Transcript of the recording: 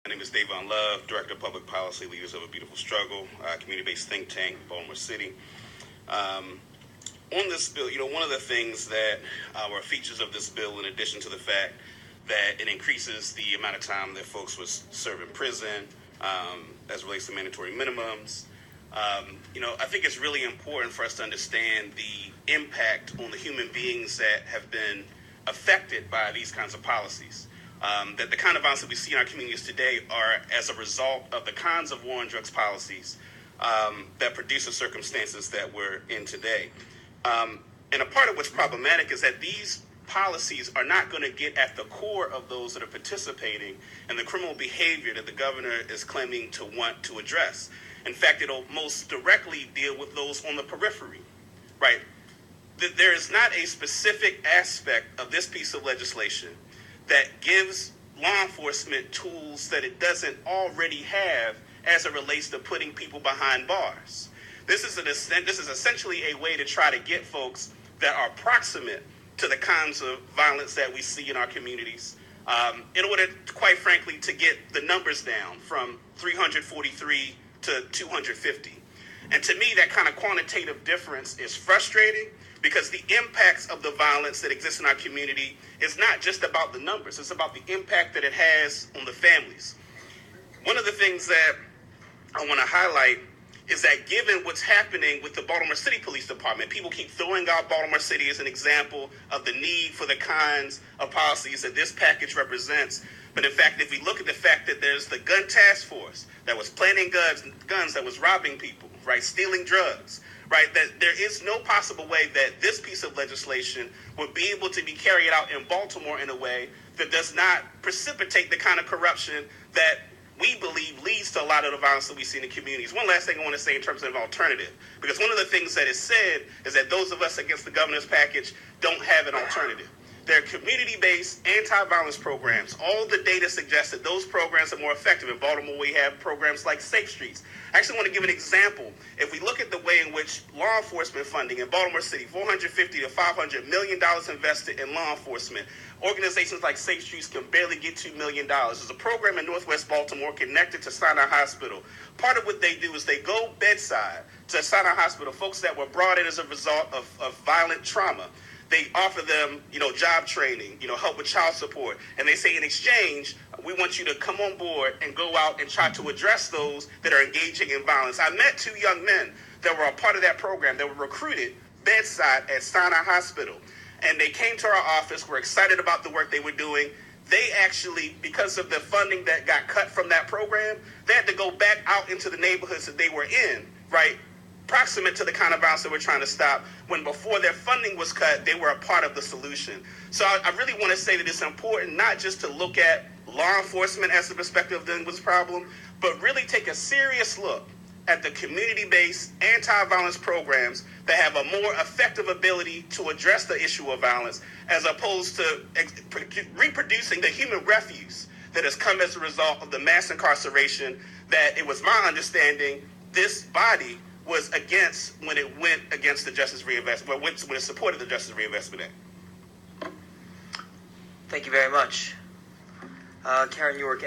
My name is Dayvon Love, Director of Public Policy, Leaders of a Beautiful Struggle, community-based think tank, Baltimore City. On this bill, one of the things that were features of this bill, in addition to the fact that it increases the amount of time that folks would serve in prison as relates to mandatory minimums, I think it's really important for us to understand the impact on the human beings that have been affected by these kinds of policies. That the kind of violence that we see in our communities today are as a result of the kinds of war on drugs policies that produce the circumstances that we're in today. And a part of what's problematic is that these policies are not going to get at the core of those that are participating in the criminal behavior that the governor is claiming to want to address. In fact, it'll most directly deal with those on the periphery, right? There is not a specific aspect of this piece of legislation that gives law enforcement tools that it doesn't already have as it relates to putting people behind bars. This is essentially a way to try to get folks that are proximate to the kinds of violence that we see in our communities, in order, quite frankly, to get the numbers down from 343 to 250. And to me, that kind of quantitative difference is frustrating because the impacts of the violence that exists in our community is not just about the numbers, it's about the impact that it has on the families. One of the things that I want to highlight is that given what's happening with the Baltimore City Police Department, people keep throwing out Baltimore City as an example of the need for the kinds of policies that this package represents. But in fact, if we look at the fact that there's the gun task force that was planting guns that was robbing people, right, stealing drugs, right, that there is no possible way that this piece of legislation would be able to be carried out in Baltimore in a way that does not precipitate the kind of corruption that we believe leads to a lot of the violence that we see in the communities. One last thing I want to say in terms of an alternative, because one of the things that is said is that those of us against the governor's package don't have an alternative. They're community-based anti-violence programs. All the data suggests that those programs are more effective. In Baltimore, we have programs like Safe Streets. I actually want to give an example. If we look at the way in which law enforcement funding in Baltimore City, $450 to $500 million invested in law enforcement. Organizations like Safe Streets can barely get $2 million. There's a program in Northwest Baltimore connected to Sinai Hospital. Part of what they do is they go bedside to Sinai Hospital, folks that were brought in as a result of violent trauma. They offer them, job training, help with child support. And they say, in exchange, we want you to come on board and go out and try to address those that are engaging in violence. I met two young men that were a part of that program that were recruited bedside at Sinai Hospital. And they came to our office, were excited about the work they were doing. They actually, because of the funding that got cut from that program, they had to go back out into the neighborhoods that they were in, right, proximate to the kind of violence that we're trying to stop, when before their funding was cut, they were a part of the solution. So I really want to say that it's important not just to look at law enforcement as the perspective of dealing with this problem, but really take a serious look at the community-based anti-violence programs that have a more effective ability to address the issue of violence, as opposed to reproducing the human refuse that has come as a result of the mass incarceration that it was my understanding this body was against when it went against the Justice Reinvestment, when it supported the Justice Reinvestment Act. Thank you very much. Karen York.